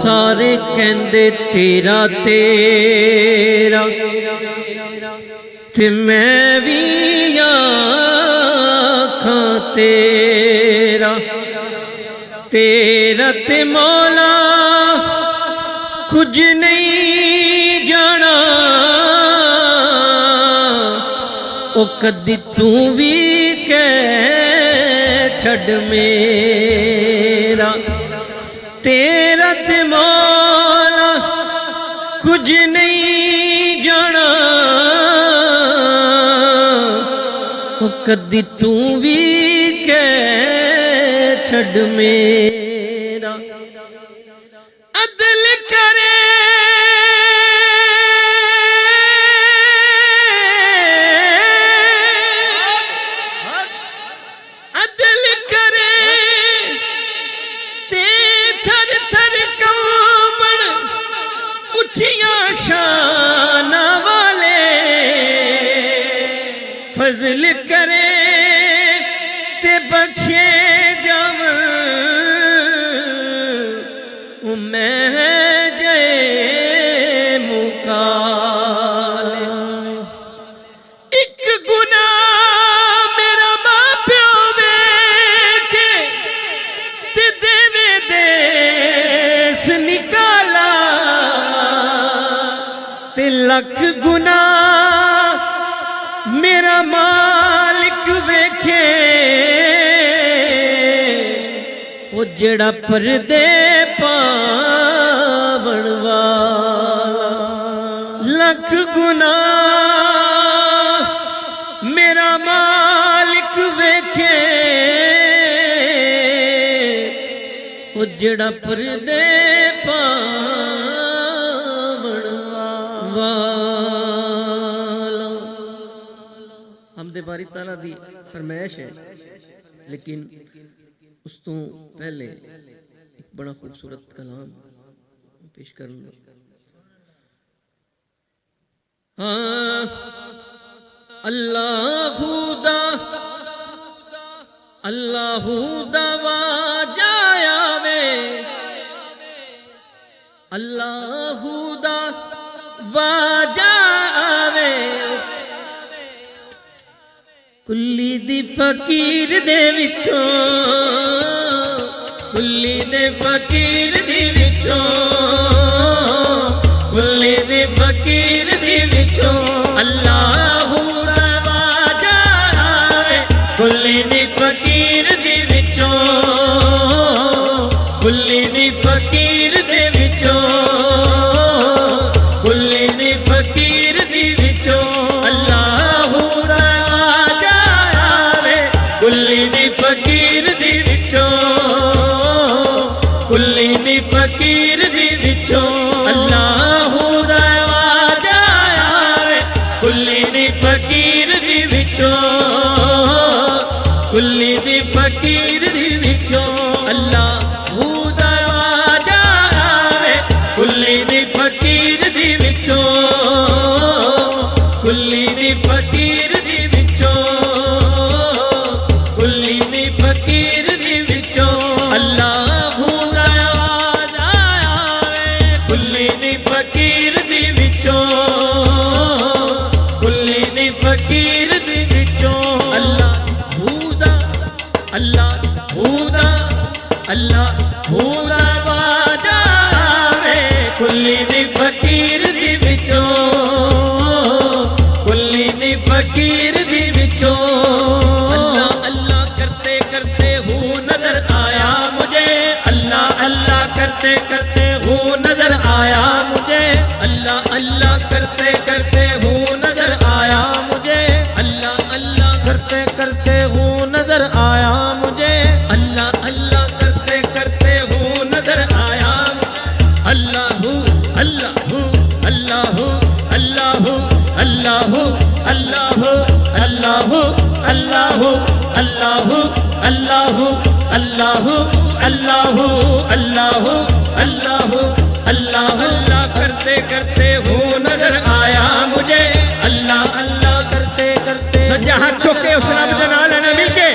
सारे कहंदे तेरा तेरा ते मैं भी आखां तेरा तेरा ते मौला कुछ नहीं जाना ओ कदी तू भी कह छड़ मेरा तेरा ते मौला कुछ नहीं जाना ओ कदी तू भी कह छड़ मेरा अदल करे अदल करे ते थर थर कंबण उचिया शान वाले फजल करे ते बख्शे जावन मैं जय मुकाले एक गुना मेरा मां प्यो वेखे ते देवे देस निकाला ते लख गुना मेरा मालिक वेखे वो जड़ा परदे पावण वाला लख गुना मेरा मालिक वेखे वो जड़ा परदे पावण वाला। हमदे बारी ताला दी फरमाइश है, लेकिन उस तो पहले एक बड़ा खूबसूरत कलाम पेश करूंगा। हाँ अल्लाहू दा वाजा वे अल्लाहू दा वाजा वे कुल्ली दी फकीर दे विचों कुल्ली दे फकीर दी विचों कुल्ली दे फकीर दी विचों अल्लाहू दा वाजा आवे कुल्ली दी फकीर दी विचों कुल्ली दी फकीर दे विचों कुल्ली दी फकीर दी विचों अल्लाहू दा वाजा आवे कुल्ली दी फकीर दी विचों कुल्ली दी फकीर दी विचों अल्लाहू दा वाजा आवे कुल्ली दी फकीर दी विचों कुल्ली दी फकीर दी विचों अल्लाहू दा वाजा आवे कुल्ली दी फकीर दी विचों कुल्ली दी फकीर दी विचों कुल्ली दी फकीर दी विचों अल्लाहू दा वाजा आवे कुल्ली दी फकीर दी विचों कुल्ली दी फकीर दी विचों अल्लाहू दा वाजा आवे कुल्ली दी फकीर दी विचों कुल्ली दी फकीर दी विचों अल्लाह अल्लाह करते करते हूँ नजर आया मुझे अल्लाह अल्लाह करते करते हूँ नजर आया मुझे अल्लाह अल्लाह करते करते हूँ नजर आया मुझे अल्लाह अल्लाह करते करते हूँ नजर आया मुझे अल्लाह अल्लाह करते करते हूँ नजर आया अल्लाहू अल्लाहू अल्लाहू अल्लाहू अल्लाहू अल्लाहू अल्लाहू अल्लाहू अल्लाहू अल्लाहू अल्लाहू अल्लाहू अल्लाहू अल्लाहू अल्लाह अल्लाह करते करते हूँ नजर आया मुझे अल्लाह अल्लाह करते करते सज्जा हाथ चुके उस रब दे नाल ना मिल के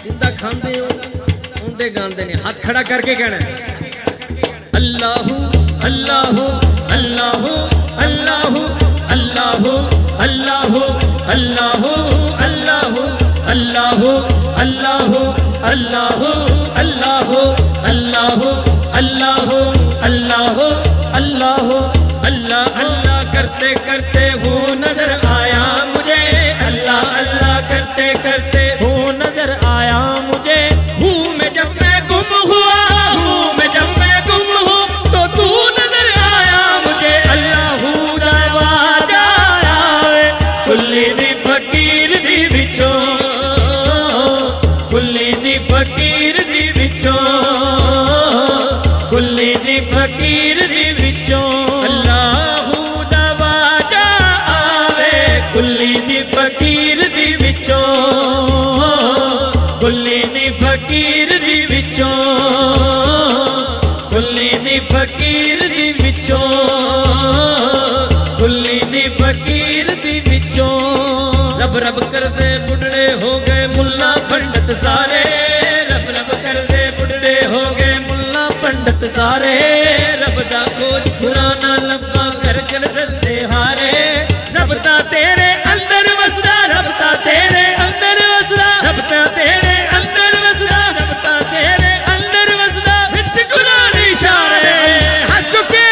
जिंदा खांदे हो उनदे गांदे ने हाथ खड़ा करके कहना अल्लाहु अल्लाहु अल्लाहु अल्लाहु अल्लाहु अल्लाहु अल्लाहु अल्लाहु अल्लाहु अल्लाहु अल्लाहु अल्लाहु अल्लाहु अल्लाहु अल्लाहु अल्लाहु अल्लाह अल्लाह करते करते वो नजर आया मुझे, अल्लाह अल्लाह करते करते वो नजर आया मुझे। हूँ मैं जब मैं गुम हुआ, हूँ मैं जब मैं गुम हूँ तो तू नजर आया मुझे। अल्लाह दरवाजा आवे कुल्ली दी फकीर दी विचों, कुल्ली दी फकीर दी विचों, कुल्ली दी फकीर दी विचों। कुल्ली दी फकीर दी विचों, कुल्ली दी फकीर दी विचों, कुल्ली दी फकीर दी विचों, कुल्ली दी फकीर दी विचों। रब रब कर दे बुढ़ड़े हो गए मुल्ला पंडित सारे, रब रब कर दे बुढ़ड़े हो गए मुल्ला पंडित सारे। रब दा खोज पुराना लब्बा कर चल चलते हारे। रब ता तेरे अंदर वसदा, रब ता तेरे अंदर वसदा, रब ता तेरे अंदर वसदा, रब ता तेरे अंदर वसदा। विच कुरान इशारे हाथ चुके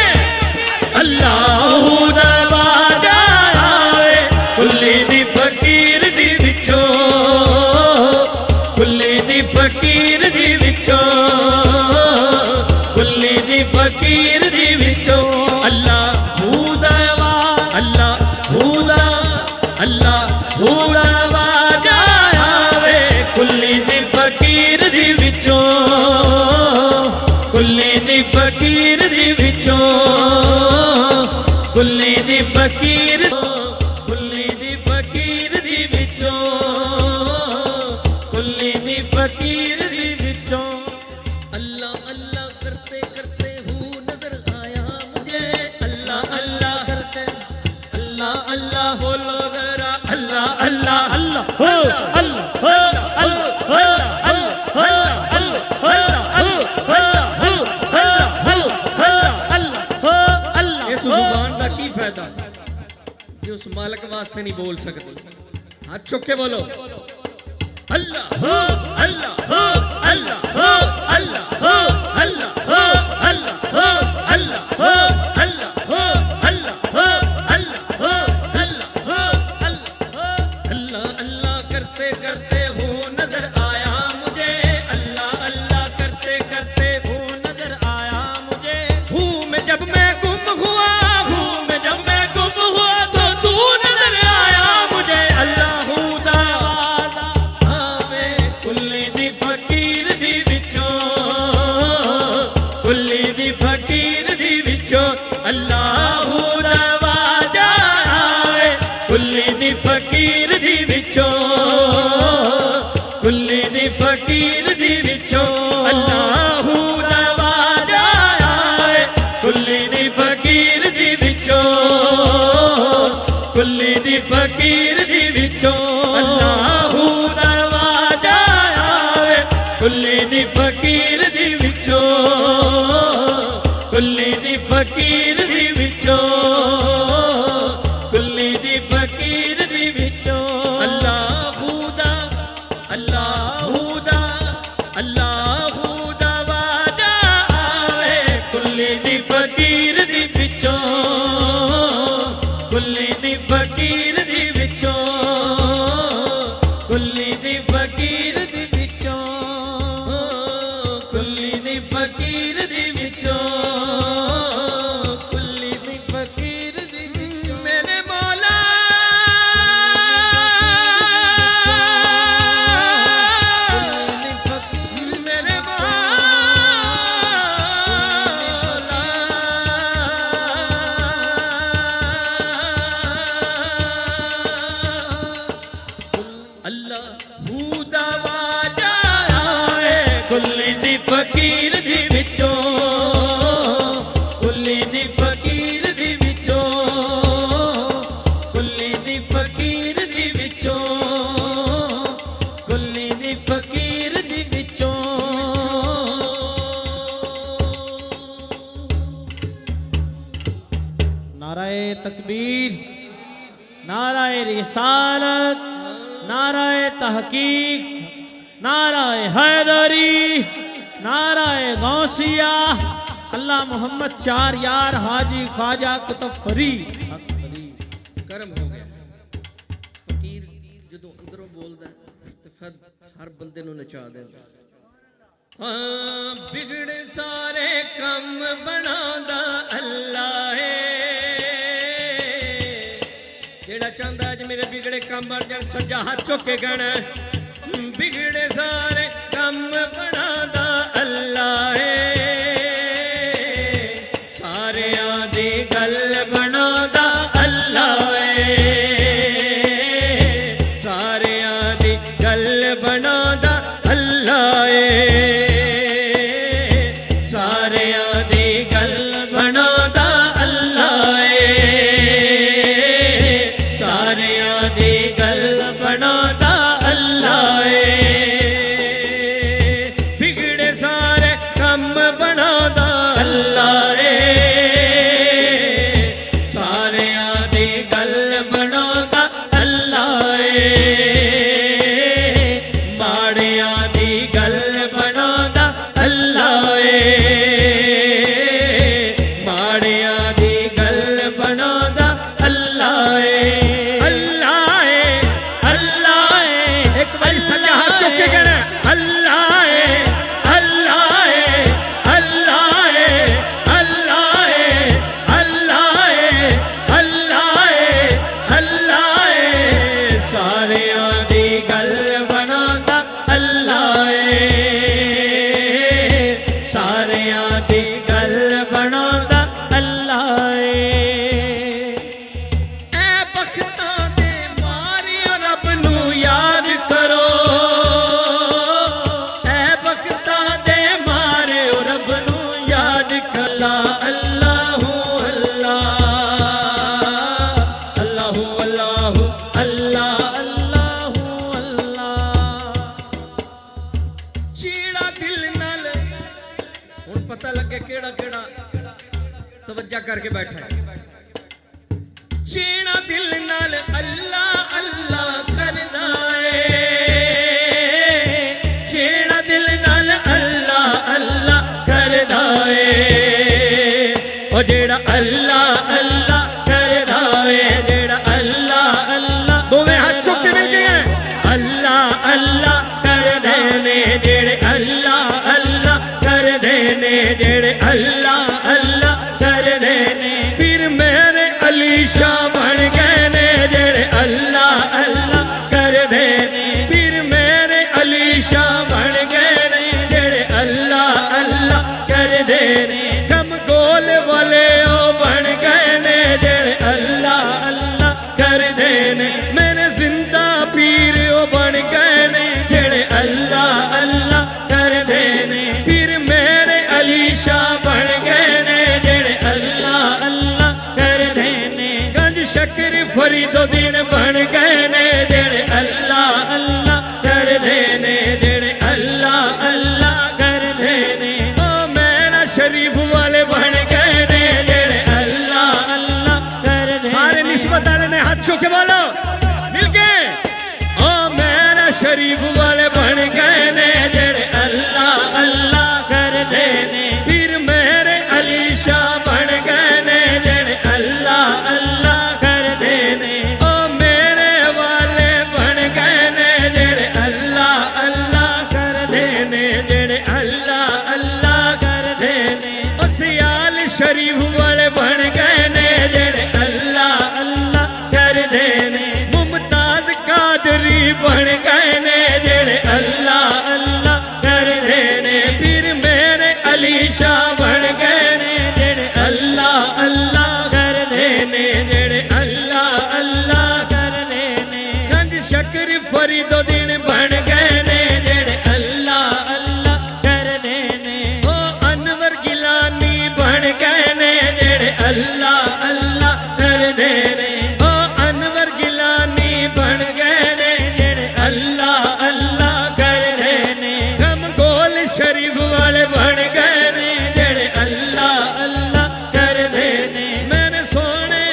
अल्लाह दरवाजा आवे कुल्ली दी फकीर दी विचों, कुल्ली दी फकीर दी विचों, कुल्ली दी फकीर दी विचों। अल्लाह अल्लाह दरवाजा आवे कुल्ली दी फकीर दी विचों, कुल्ली दी फकीर दी विचों, कुल्ली दी फकीर, कुल्ली दी फकीर दी विचों, कुल्ली दी फकीर दी विचों। अल्लाह अल्लाह करते करते हूँ नजर आया मुझे, अल्लाह अल्लाह करते अल्लाह अल्लाह बोलो जरा अल्लाह अल्लाह अल्लाह हो अल्लाह हो अल्लाह हो अल्लाह हो अल्लाह हो अल्लाह हो अल्लाह। इस जुबान दा की फायदा जो उस मालिक वास्ते नहीं बोल सकते। हाथ चुक के बोलो अल्लाह हो अल्लाह हो अल्लाह हो अल्लाह हो अल्लाह हो अल्लाह हो अल्लाह हो अल्लाह हो अल्लाह हो अल्लाह हो अल्लाह हो अल्लाह अल्लाह करते करते वो नजर आया मुझे, अल्लाह अल्लाह करते करते वो नजर आया मुझे। हूँ मैं जब मैं गुम हुआ, हूँ मैं जब मैं गुम हुआ तो तू नजर आया मुझे। अल्लाह दरवाजा आवे कुल्ली दी फकीर दी विचों, कुल्ली दी फकीर दी विचों। अल्लाह दरवाजा आवे कुल्ली दी फकीर दी विचों, कुल्ली दी फकीर दी विचों। अल्लाह दरवाजा आवे कुल्ली दी फकीर दी विचों, कुल्ली दी फकीर दी विचों। अल्लाह दरवाजा आवे कुल्ली दी फकीर दी विचों, कुल्ली दी फकीर दी विचों, कुल्ली दी फकीर दी विचों। अल्लाह दा अल्लाह दरवाजा आवे कुल्ली दी फकीर दी विचों, कुल्ली दी फकीर दी विचों, कुल्ली दी फकीर दी विचों, कुल्ली दी फकीर दी विचों, कुल्ली दी फकीर दी विचों। मेरे मौला मेरे अल्लाह दरवाजा आवे कुल्ली दी फकीर दी विचों, नाराए तकबीर, नाराए रिसालत, नाराए तहकीक, नाराए हैदरी, नाराए गौसिया। अल्लाह मोहम्मद चार यार हाजी ख्वाजा कुतुब फरीद करम हो गया। फकीर जो अंदरों बोलता तो फिर हर बंदे नूं नचा देंदा। हाँ बिगड़े सारे कम बनांदा अल्लाह है, जेड़ा चाहता अज मेरे बिगड़े कम बन जाण सज्जा हाथ चुक के गाना। बिगड़े सारे कम बनांदा अल्लाह है, सारियां दी गल बनांदा अल्लाह है, सारियां दी गल बनांदा अल्लाह है, सारियां दी गल बनांदा अल्लाह है, सारियां दी गल बनांदा अल्लाह है। बिगड़े सारे कम बनांदा अल्लाह है, सारियां दी गल बनांदा अल्लाह है, साड़ियां दी गल बनांदा अल्लाह है, साड़ियां दी गल बनांदा अल्लाह है। अल्लाह है, अल्लाह है, एक बारी सज्जा हाथ चुक के कहना अल्लाह है, अल्लाह है, अल्लाह है, अल्लाह है, अल्लाह है, अल्लाह है, अल्लाह है, सारियां दी गल बनांदा अल्लाह है, सारियां दी गल बनांदा अल्लाह है। ऐ बख्तां दे मारियो रब नूं याद करो, ऐ बख्तां दे मारियो रब नूं याद कला। अल्लाहु अल्लाह, अल्लाहु अल्लाहु अल्लाह, अल्लाहु अल्लाह। चीड़ा दिल नाल हुण पता लगे केड़ा केड़ा तवज्जा करके बैठा है। चीड़ा दिल नाल अल्लाह अल्लाह करदा है, चीड़ा दिल नाल अल्लाह अल्लाह करदा है, ओ जेड़ा अल्लाह अल्लाह करदा है, जेड़ा अल्लाह अल्लाह दोवें हाथ चुक के मिल गए अल्लाह अल्लाह कर देने, जेड़े अल्लाह अल्लाह कर देने, जेड़े अल्लाह अल्लाह कर देने। फिर मेरे अली शाह बन गए ने, जेड़े अल्लाह अल्लाह कर देने। फिर मेरे अली शाह बन गए ने, जेड़े अल्लाह अल्लाह कर देने। कम गोल वाले ओ बन गए ने, जेड़े अल्लाह अल्लाह कर देने। मेरे जिंदा पीर ओ बन गए ने, जेड़े अल्लाह अल्लाह कर देने। फिर मेरे अली शाह बन गए ने, जेड़े अल्लाह अल्लाह कर देने। गंज शक्कर फरीदुद्दीन बन गए ने, जेड़े अल्लाह अल्लाह कर देने, जेड़े अल्लाह अल्लाह कर देने। ओ मेरा शरीफ वाले बन गए ने, जेड़े अल्लाह अल्लाह कर देने। सारे निस्बत वाले ने हाथ छू के बोलो मिल के, ओ मेरा शरीफ वाले बन गए ने, जेड़े अल्लाह अल्लाह कर देने। फिर मेरे अली शाह बन गए ने, जेड़े अल्लाह अल्लाह कर देने। ओ मेरे वाले बन गए ने, जेड़े अल्लाह अल्लाह कर देने, जेड़े अल्लाह अल्लाह कर देने। ओ सियाल शरीफ वाले बन गए ने, जेड़े अल्लाह अल्लाह कर देने। मुमताज कादरी बन गए ने, जेड़े अल्लाह अल्लाह कर देने। फिर मेरे अली शाह बन गए ने, जेड़े अल्लाह अल्लाह कर देने, जेड़े अल्लाह अल्लाह कर देने। गंज शक्कर फरीदुद्दीन बन गए ने, जेड़े अल्लाह अल्लाह कर देने। ओ अनवर गिलानी बन गए ने, जेड़े अल्लाह अल्लाह कर देने। ओ अनवर गिलानी बन गए ने, जेड़े अल्लाह अल्लाह कर देने। गम गोल शरीफ वाले बन गए ने, जेड़े अल्लाह अल्लाह कर देने। मैंने सोने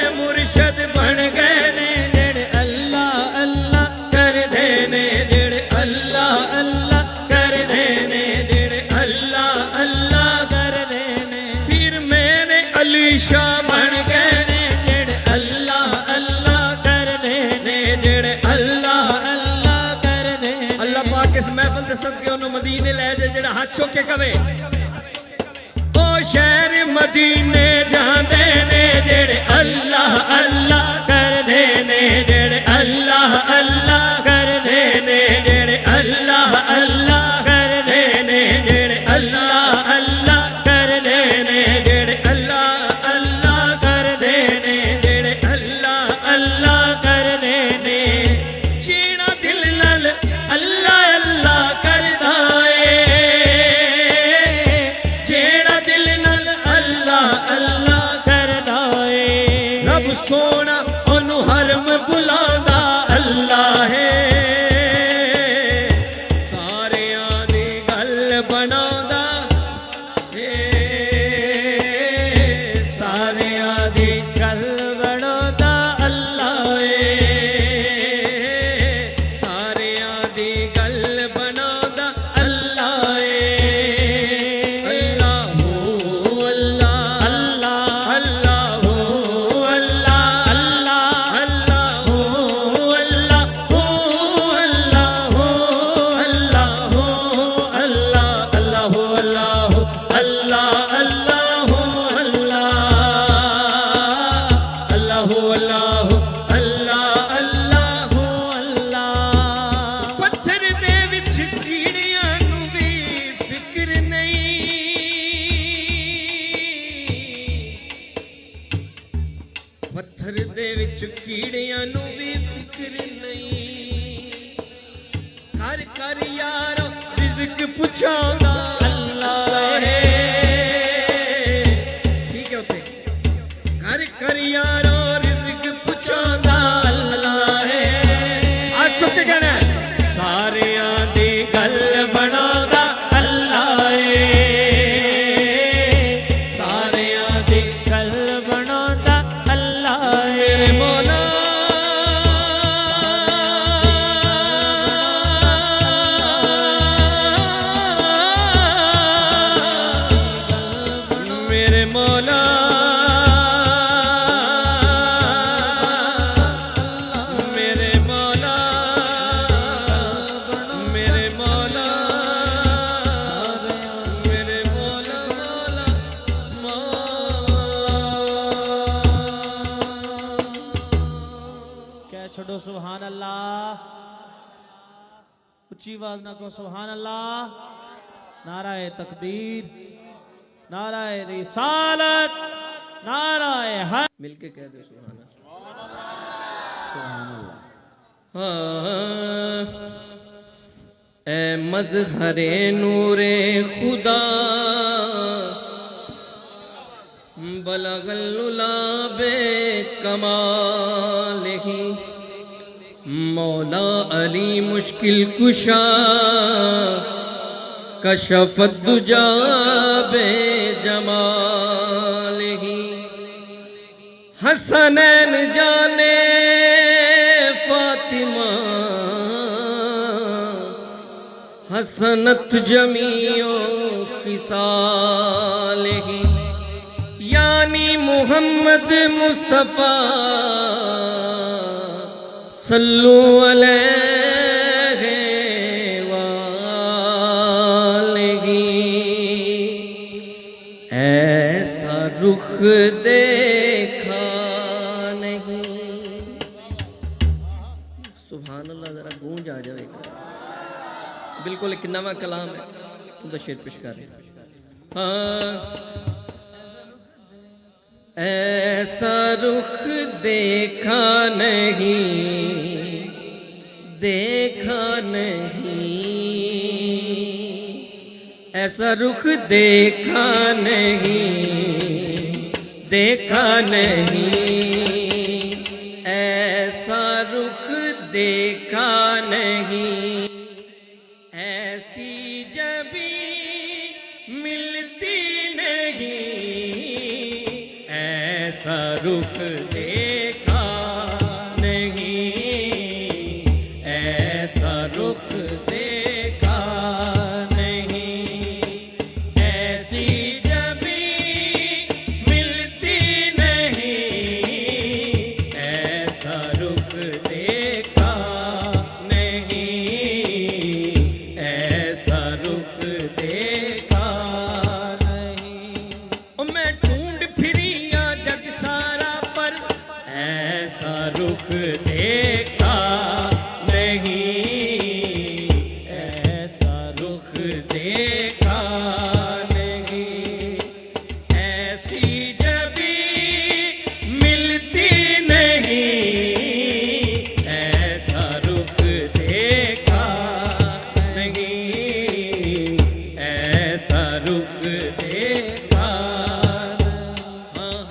शाह बन गए ने जेड़े अल्लाह अल्लाह करदे ने जेड़े अल्लाह अल्लाह करदे ने अल्लाह पाक इस महफिल दे सदके ओनु मदीने ले जाए जेड़ा हाथ चुक के कवे ओ शहर मदीने जांदे ने जेड़े अल्लाह अल्लाह करदे ने जेड़े अल्लाह अल्लाह करदे ने जेड़े अल्लाह अल्लाह करदे ने जेड़े अल्लाह अल्लाह करदे ने जेड़े अल्लाह अल्लाह करदे ने जेड़े अल्लाह अल्लाह करदे ने जीना दिल नाल अल्लाह अल्लाह करदा ए जेड़ा दिल नाल अल्लाह अल्लाह करदा ए रब सोना ओनू हरम बुलांदा अल्लाह है सारियां दी गल बनांदा ए सारियां दी गल बनांदा अल्लाह है सारियां दी गल बनांदा अल्लाह है अल्लाह हो अल्लाह अल्लाह अल्लाह हो अल्लाह अल्लाह अल्लाह हो अल्लाह हो अल्लाह हो अल्लाह हो अल्लाह अल्लाह हो अल्लाह हो अल्लाह अल्लाह हो अल्लाह अल्लाह हो अल्लाह हो अल्लाह अल्लाह हो अल्लाह पत्थर दे विच कीड़ियां नू भी फिक्र नहीं पत्थर दे विच कीड़ियां नू भी फिक्र नहीं कर कर यारो रिज़्क पुछांदा अल्लाह है ठीक है उत्थे कर कर यारो रिज़्क पुछांदा अल्लाह है आज चुप के कहना है सारियां दी गल बनांदा अल्लाह है सारियां दी गल बनांदा अल्लाह है मेरे मौला मेरे मौला मेरे मौला मेरे मौला मेरे मौला मौला क्या छोड़ो सुभान अल्लाह ऊंची आवाज ना को सुभान अल्लाह नाराए तकबीर नाराए रिसालत नाराए हक मिलके कह दो सुभान अल्लाह सुभान अल्लाह हाँ ए मज़हरे नूरे खुदा बलगल्लुला बे कमालिही मौला अली मुश्किल कुशा कशफत दुजा बे जमालिही हसनैन जाने फातिमा हसनत जमीओ खिसालिही यानी मुहम्मद मुस्तफ़ा सल्लु अलैहि वालिही ऐसा रुख देखा नहीं सुभान अल्लाह जरा गूंज आ जाए बिल्कुल एक नवा कलाम है उनका शेर पेश कर रहे हाँ ऐसा रुख देखा नहीं देखा नहीं ऐसा रुख देखा नहीं देखा नहीं ऐसा रुख देखा नहीं ऐसी जबी मिलती नहीं ऐसा रुख देखा नहीं ऐसा रुख देखा नहीं ऐसी जबी मिलती मैं ढूंढ फिरिया जग सारा पर ऐसा रुख देखा नहीं, ऐसा रुख देखा नहीं, ऐसी जबी मिलती नहीं, ऐसा रुख देखा नहीं, ऐसा रुख देखा। हाँ,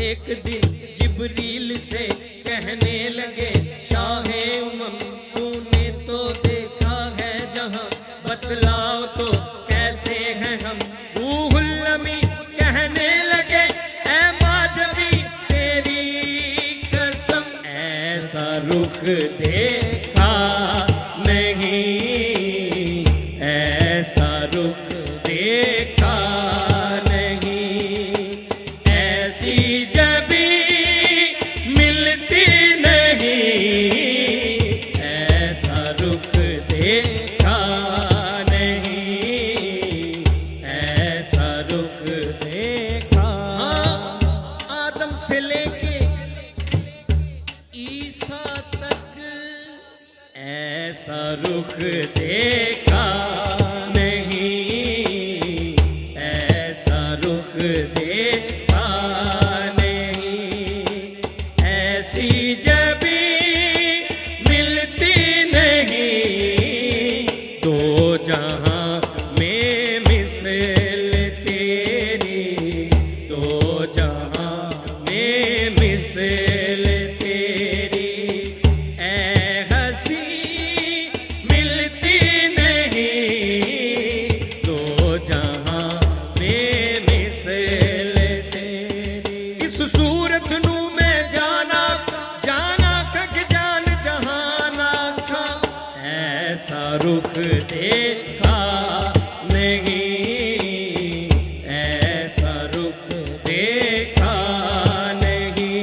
एक दिन जिब्रील से कहने लगे शाहे उमम तूने तो देखा है जहां, बतलाओ तो कैसे हैं हम। रूहुल अमी कहने लगे ऐ माजबी तेरी कसम, ऐसा रुख देखा नहीं, ऐसा रुख देखा नहीं, ऐसी जबी मिलती नहीं, ऐसा रुख देखा नहीं, ऐसा रुख देखा। हाँ, आदम से लेके ईसा तक ऐसा रुख देखा नहीं, ऐसा रुख देखा नहीं, ऐसी जबी मिलती नहीं, दो जहां में मिसल तेरी, दो जहां में मिसल तेरी, ऐ हंसी मिलती नहीं, दो जहां में मिसल तेरी। इस सूरत नू मैं जाना जाना कक जान जहाना खा, ऐसा रुख देखा नहीं, ऐसा रुख देखा नहीं,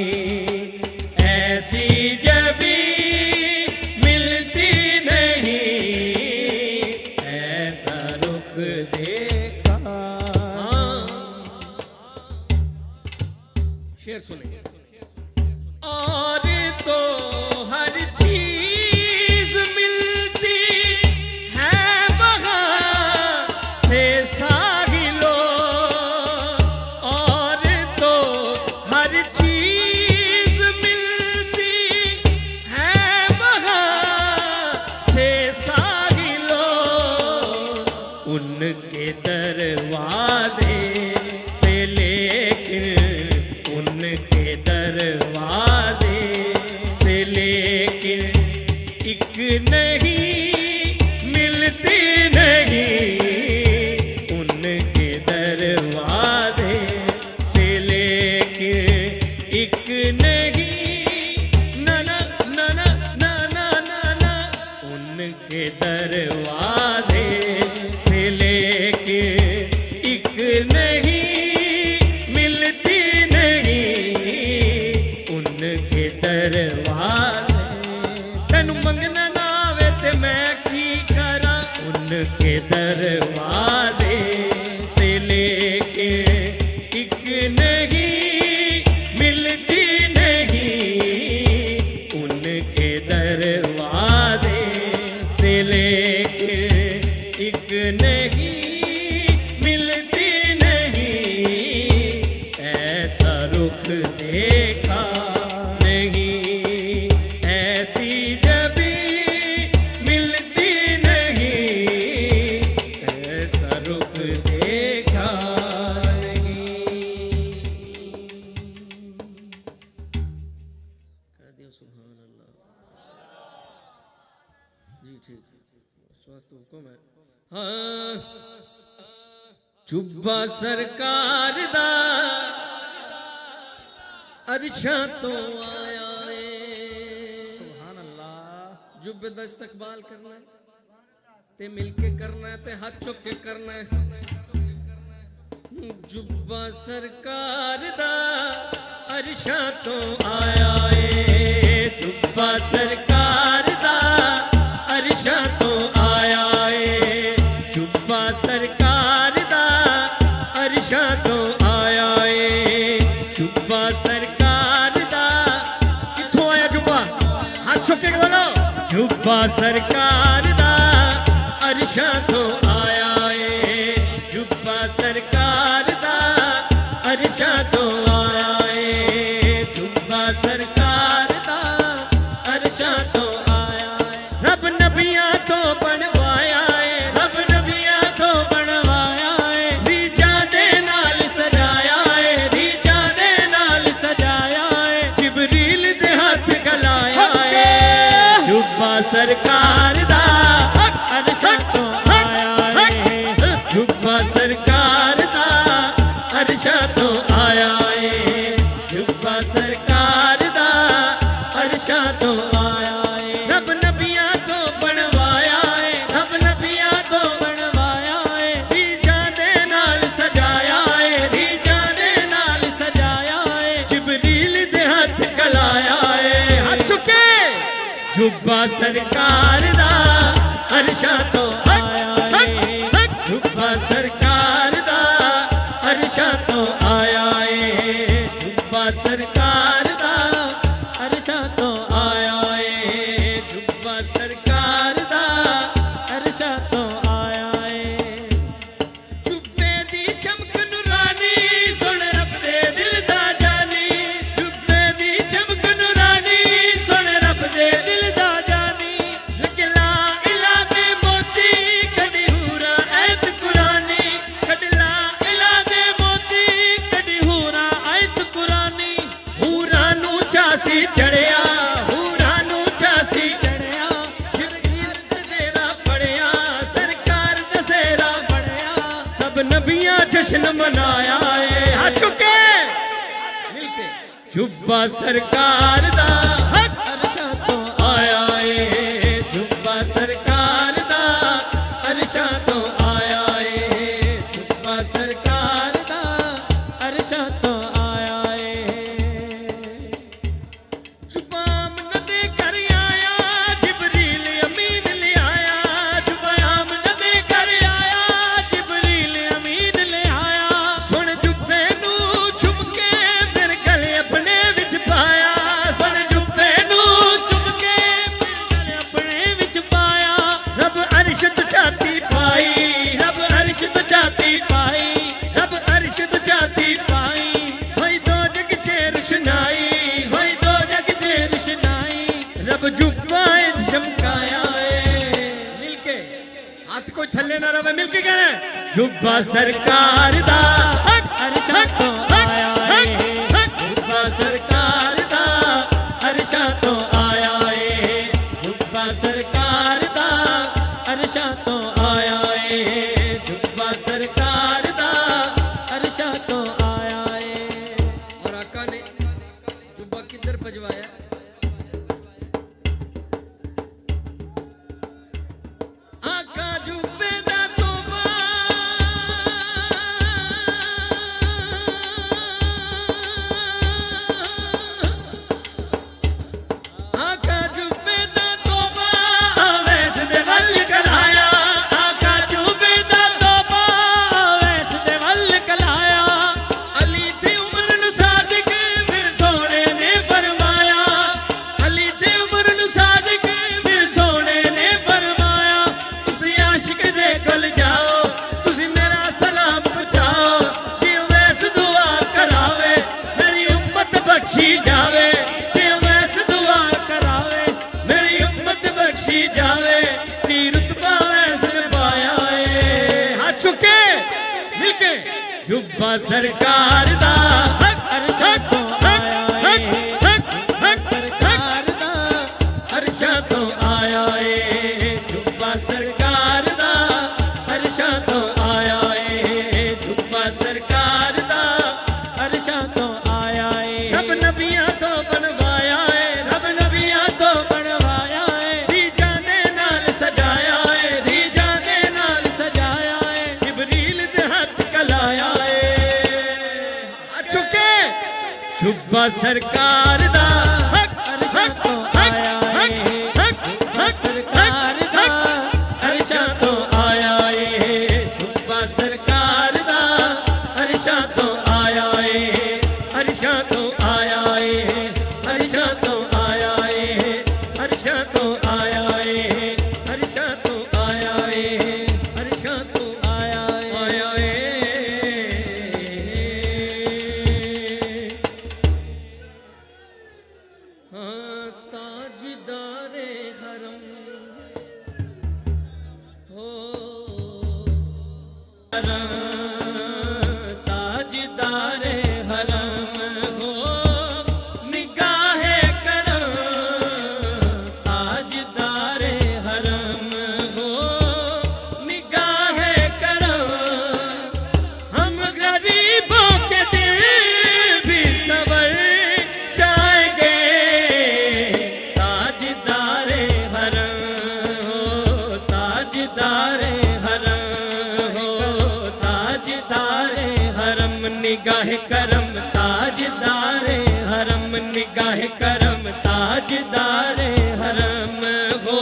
ऐसी जबी मिलती नहीं, ऐसा रुख देखा। शेर सुनिए। और तो हर चीज मिलती है वहाँ से साहिलो, और तो हर चीज मिलती है वहाँ से साहिलो, उनके दरवाजे से लेकर, उनके दरवाजे से लेकर एक नहीं मिलती नहीं, उनके दरवाजे से लेकर एक नहीं, ना ना ना ना ना ना ना ना, उनके दरवाजे से लेके एक नहीं मिलती नहीं, उनके दरवाजे। तैनू मंगना ना आवे ते मैं की करा, उनके दरवाजे से लेके एक नहीं मिलती नहीं, उनके दरवाजे से लेके एक नहीं मिलती नहीं, ऐसा रुख देखा नहीं, ऐसी जबी मिलती नहीं, ऐसा रुख देखा नहीं। कह दियो सुभान अल्लाह। जी ठीक, स्वस्थ हुक्म है। हाँ, जुब्बा सरकार दा अरशा तो आया है, सुभान अल्लाह। जुब्बे दा इस्तकबाल करना है ते मिलके करना है ते हाथ चुक के करना है। जुब्बा सरकार दा अरशा तो आया है, जुब्बा सरकार दा अरशा तो आया है, जुब्बा सरकार दा अरशा तो आया चुके बोलो जुब्बा सरकार दा अरशां तो आया है जुब्बा सरकार दा अरशां तो आया है जुब्बा सरकार दा अरशां तो आया है रब नबियां तो बनवाया है रब नबियां तो बनवाया है रीजा दे नाल सजाया है रीजा दे नाल सजाया है जिबरील दे हाथ गलाया है जुब्बा सरकार दा अरशां तो आया है जुब्बा सरकार दा अरशां तो आया है जुब्बा सरकार दा अरशां तो आया है रब नबियां तो बनवाया है रब नबियां तो बनवाया है रीजा दे नाल सजाया है रीजा दे नाल सजाया है जिबरील दे हाथ गलाया है हाथ चुके जुब्बा सरकार दा अरशां तो आया है जुब्बा सरकार दा अरशां तो आया है जुब्बा सरकार दा अरशां तो आया है जुब्बा सरकार दा अरशां तो आया है जुब्बे दी चमक नूरानी सुन रब दे दिल दा जानी जुब्बे दी चमक नूरानी सुन रब दे दिल दा जानी लगला इला दे मोती कदी हूरा ऐत कुरानी कदला इला दे मोती कदी हूरा ऐत कुरानी हूरा नू चासी चढ़िया हूरा नू चासी चढ़िया जिबरील दसेरा पढ़िया सरकार दसेरा पढ़िया सब नबियां जश्न मनाया है हाथ चुके मिलके जुब्बा सरकार दा अरशां तो आया है जुब्बा सरकार दा अरशां तो आया है जुब्बा सरकार दा अरशां तो आया है जुबाम नदे कर आया जिबरील अमीन ले आया जुबाम नदे कर आया जिबरील अमीन ले आया सुन जुब्बे नू चुमके फिर गले अपने विच पाया सुन जुब्बे नू चुमके फिर गले अपने विच पाया रब अर्श तो छाती पाई रब अर्श तो छाती पाई रब अर्श तो छाती पाई होई दो जग च रुशनाई होई दो जग च रुशनाई रब जुब्बा चमकाया है मिलके हाथ कोई थल्ले ना रवे मिलके कहना जुब्बा सरकार दा अरशां तो आया है जुब्बा सरकार दा अरशां तो आया है जुब्बा सरकार दा अरशां तो आया है जुब्बा सरकार दा अरशां तो आया है और आका ने जुब्बा किधर भजवाया आका जुब्बे दा तोबा आका जुब्बे दा तोबा वैस दे वल कलाया आका जुब्बे दा तोबा वैस दे वल कलाया अली थे उमर नु सादिक फिर सोने ने फरमाया अली थे उमर नु सादिक फिर सोने ने फरमाया तुसी आशिक दे कोल जाओ तुसी मेरा सलाम पहुंचाओ जी वैस दुआ करावे मेरी उम्मत बख्शी जावे जी वैस दुआ करावे मेरी उम्मत बख्शी जावे ती रुतबा वैस ने पाया है हाथ चुके मिलके जुब्बा सरकार दा अरशां तो आया है सरकार दा अरशां तो आया है जुब्बा सरकार दा अरशां तो आया है जुब्बा सरकार दा अरशां तो आया है रब नबियां तो बनवाया है रब नबियां तो बनवाया है रीजा दे नाल सजाया है रीजा दे नाल सजाया है जिबरील दे हाथ गलाया है आ चुके जुब्बा सरकार दा अरशां तो आया है सरकार दा अरशां तो आया है जुब्बा सरकार दा अरशां तो आया है अरशां तो आया है अरशां तो आया है अरशां करम ताजदारे हरम, निगाह करम ताजदारे हरम हो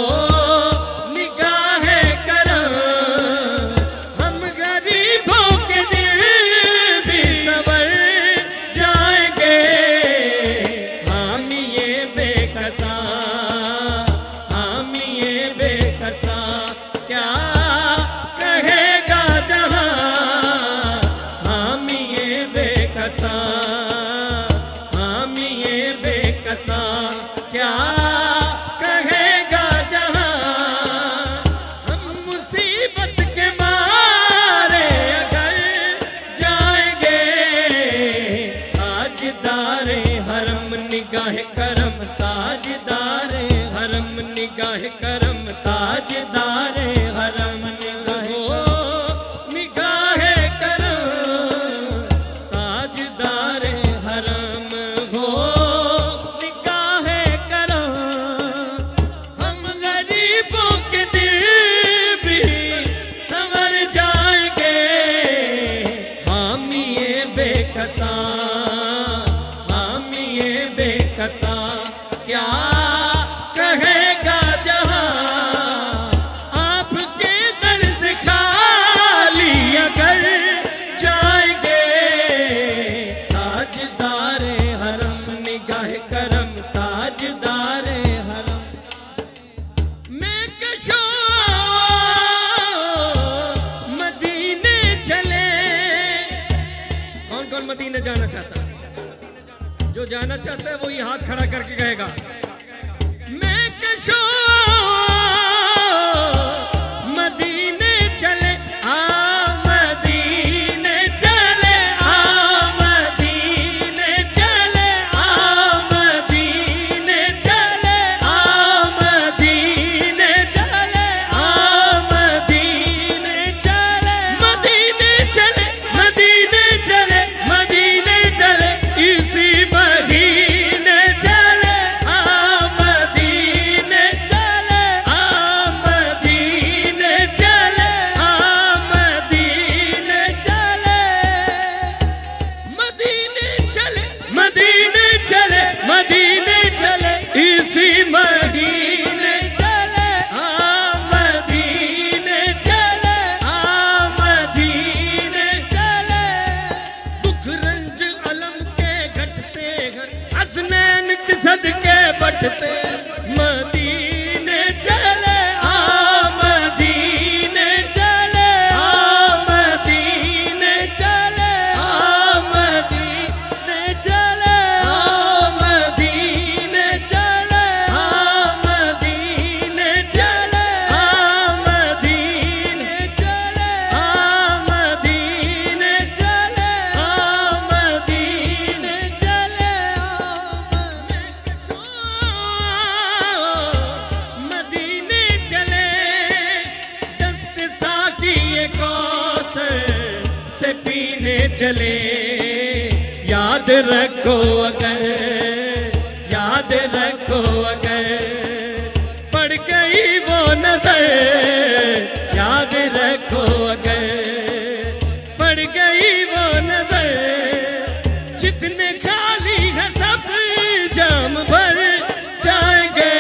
निगाह करम। हम गरीबों के दिल भी सवर जाएंगे, हामी ये बेकसा, हामी ये बेकसा, क्या कहेगा जहां, हामी ये बेकसा, हामी ये बेकसा, क्या कहेगा जहां। हम मुसीबत के मारे अगर जाएंगे, ताजदारे हरम निगाह करम ताजदारे हरम, निगाह करम ताजदारे हरम, निगाह करम ताजदारे हरम हो निगाह करम। हम गरीबों के दिल भी संवर जाएंगे, हामी ये बेकसा, हामी ये बेकसा, क्या कहेगा जहां। आपके दर से खाली अगर जाएंगे, ताजदारे हरम निगाह करम ताजदारे हरम। मैं कशो मदीने चले, कौन कौन मदीने जाना चाहता है? जो जाना चाहता है वो ये हाथ खड़ा करके कहेगा मैं कशो मदीने चले, आ मदीने चले, आ मदीने चले, आ मदीने चले, आ मदीने चले, आ मदीने चले, मदीने चले, मदीने चले, मदीने चले, इसी महीने चले, आ मदीने चले, आ मदीने चले, आ मदीने चले, मदीने चले, मदीने चले, मदीने चले, इसी महीने चले, आ मदीने चले, आ मदीने चले। दुख रंज अलम के घटते हैं, हसनैन के सदके बटते, मदीने चले, आ मदीने चले, आ मदीने चले, आ मदीने चले, आ मदीने चले, आ मदीने चले, आ मदीने चले, आ मदीने चले, आ मदीने चले। मदीने चले, दस्त साकी ये कौसर से पीने चले। याद रखो अगर, याद रखो अगर पड़ गई वो नजर, याद रखो अगर पड़ गई वो नजर। जितने खाली है सब जाम भर जाएंगे,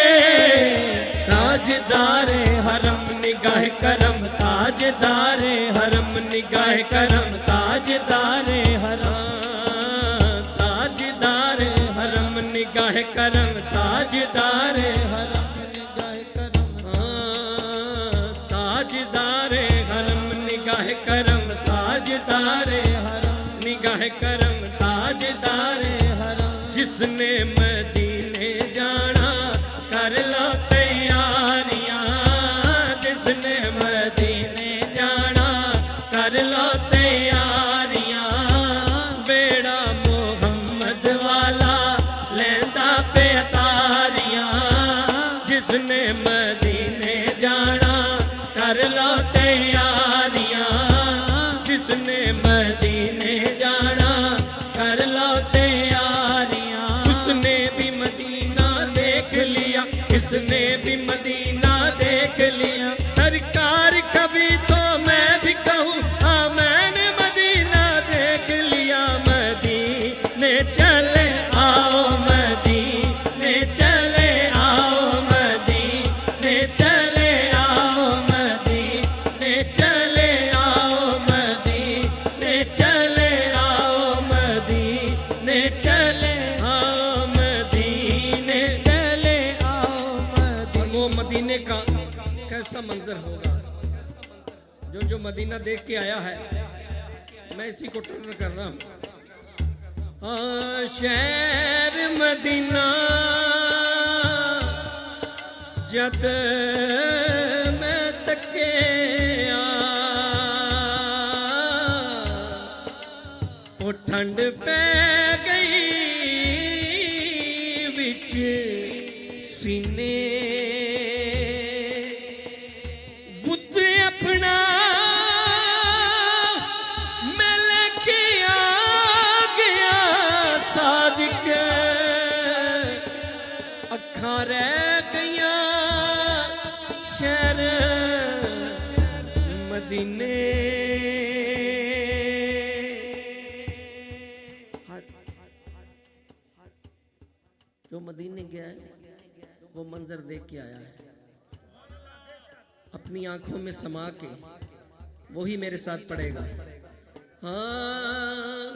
ताजदारे हरम निगाह करम ताजदारे हरम, निगाह करम ताजदारे हरम, ताजदारे हरम निगाह करम ताजदारे हरम, निगाह करम ताजदारे हरम, निगाह करम ताजदारे हरम, निगाह करम ताजदारे हरम। जिसने मदीने जाना कर लो तैयारियां, जिसने मदीने जाना कर लो तैयारियां। बेड़ा मोहम्मद वाला लेंदा पे तारियां, जिसने मदीने जाना कर लो तैयारियां, जिसने मदीने जाना कर लो तैयारियां। उसने भी मदीना देख लिया, इसने भी मदीना देख लिया। सरकार कभी तो मैं भी कहूँ, हाँ मैंने मदीना देख लिया, मदीना मदीने चले आओ मदीने चले आओ मदीने। और वो मदीने का कैसा मंजर होगा, जो मदीना देख के आया है, मैं इसी को टर्न कर रहा हूं। शहर मदीना जद मैं तके ओ ठंड पै गई विच सीने, बुत अपना मैं लेके आ गया सादिक, अखां रह गईयां शहर मदीने। जो मदीने गया है वो मंजर देख के आया है, अपनी आंखों में समा के वही मेरे साथ पड़ेगा। हाँ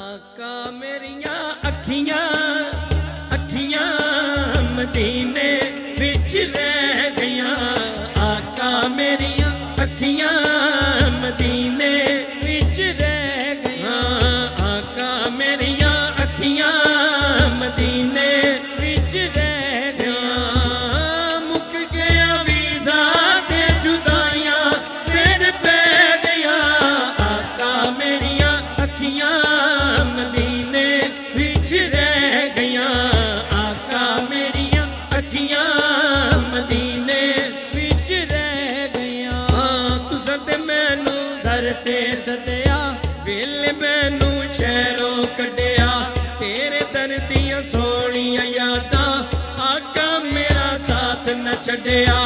आका मेरिया अखियां अखियां मदीने विच रह गईयां, आका मेरिया अखियां मदीने विच रह गईयां, आका मेरिया अखियां मदीने विच रह गईयां। मुक गया वीज़ा ते जुदाइयां फिर पै गईयां, आका मेरिया अखियां मदीने विच रह गईयां, आका मेरिया अखियां मदीने विच रह गईयां। तुसां ते मैनू दर ते सदया, वेले मैनू शहरों कढिया, तेरे दर दियां सोहणियां यादां आका मेरा साथ न छड्डिया।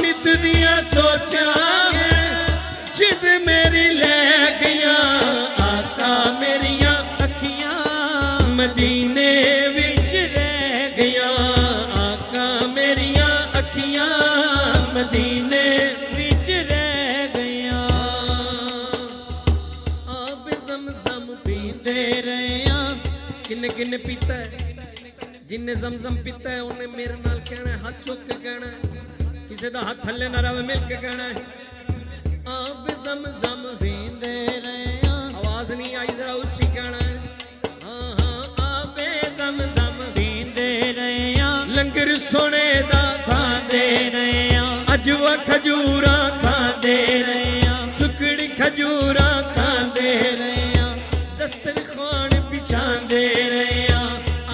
नित दियां सोचां जिद मेरी ले गईयां, आका मेरिया अखियां मदीने विच रह गईयां, आका मेरिया अखियां मदीने विच रह गईयां। आप ज़मज़म पींदे रहियां, किन्ने किन्ने पीता है, जिन्ने ज़मज़म पीता है उन्हें मेरे नाल कहना है, हाथ चुक के कहना है, किसी दा हाथ थल्ले ना रहे, मिल के कहना है। आप ज़मज़म पींदे रहियां, आवाज नहीं आई, जरा ऊंची कहना है। हाँ हाँ आप ज़मज़म पींदे रहियां, लंगर सोने दा खांदे रहियां, अजवा खजूरा खांदे रहियां, सुकड़ी खजूरा खांदे रहियां, दस्तरखान बिछांदे रहियां,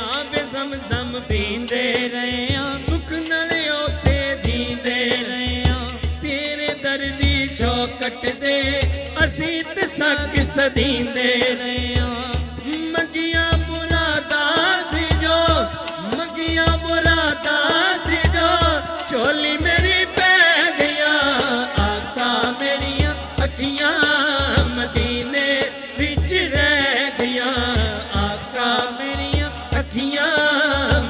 आप ज़मज़म पींदे रहियां, सुख नाल ओते जींदे रहियां, तेरे दर दी चौकट दे असीं ते सक सदींदे रहियां। मंगिया मुरादा सी जो, मंगिया मुरादा सी जो, चोली मेरी पै गईयां, आका मेरिया अखियां मदीने विच रह गईयां, आका मेरिया अखियां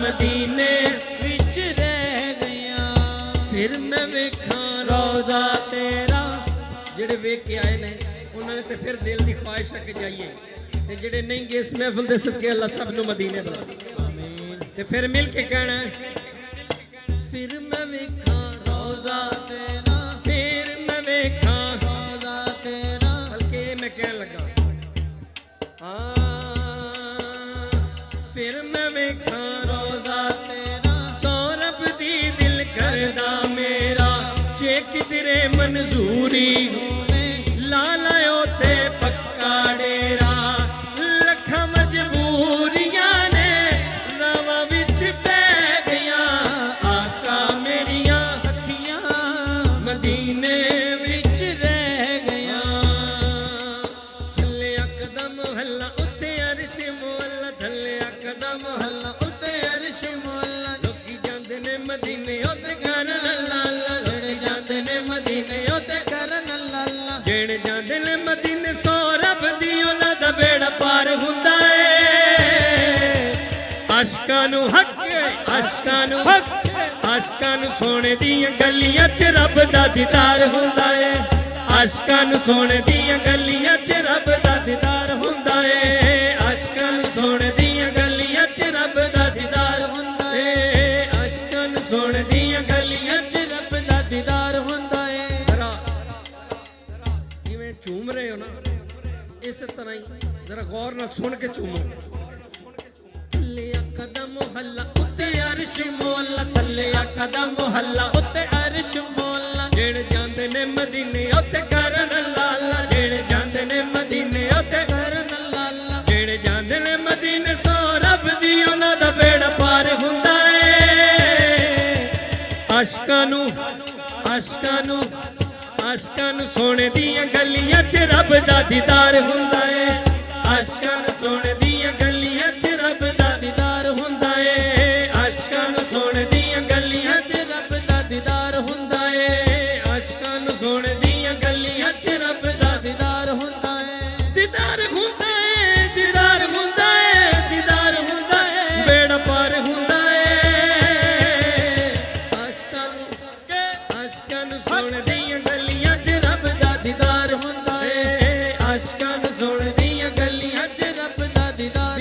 मदीने विच रह गईयां। फिर मैं वेखां रोज़ा तेरा, जेड़े वेख के आए ने उन्होंने ते फिर दिल दी ख्वाहिश रख जाइए, ते जेड़े नहीं गए इस महफिल दे सदके अल्लाह सब नू मदीने बुला। आमीन। ते फिर मिल के कहना है, फिर मैं वेखां रोज़ा तेरा, फिर मैं वेखां रोज़ा तेरा, बल्कि मैं कहन लगा फिर मैं वेखां रोज़ा तेरा, सौरभ दी दिल करदा मेरा, जे किधरे मंजूरी होवे ला लायो ते पक्का डेरा, लखां मजबूरियां ने रावां विच पै गईयां, आका मेरिया अखियां मदीने विच रह गईयां। थल्ले कदम हल्ला उत्ते अरश मोला, थल्ले कदम हल्ला उत्ते अरश मोला, लोकी जांदे ने मदीने ओते करन अल्लाह अल्लाह, जेड़े जांदे ने मदीने ओते करन अल्लाह अल्लाह, जेड़े जांदे ने मदीने सौरभ दी उन्हां दा बेड़ा पार हुंदा है। आशिकां नू हक, आशिकां नू हक, आशिकां नू सोने दियां गलियां च रब दा दीदार हुंदा है, आशिकां नू सोने दियां गलियां च रब दा दीदार हुंदा है, आशिकां गौर नाल सुन के चूमो थल्ले कदम मोहल्ला उत्ते अरश मोहल्ला थल्ले कदम मोहल्ला उत्ते अरश मोहल्ला जेड़े जांदे ने मदीने उत्ते करन लाला जेड़े जांदे ने मदीने उत्ते करन लाला जेड़े जांदे ने मदीने सो रब दी उन्हां दा बेड़ा पार हुंदा है आशिकां नूं सोने दियां गलियां च रब दा दीदार हुंदा है आशिकां नूं सोने दियां गलियां च रब दा दीदार हुंदा है आशिकां नूं सोने दियां गलियां च रब दा दीदार हुंदा है आशिकां नूं सोने दियां गलियां च रब दा दीदार हुंदा है दीदार हुंदा है दीदार हुंदा है दीदार हुंदा है बेड़ा पार हुंदा है आशिकां नूं सोने दियां गलियां च रब दा दीदार हुंदा है आशिकां नूं सोने दियां गलियां च रब दा दीदार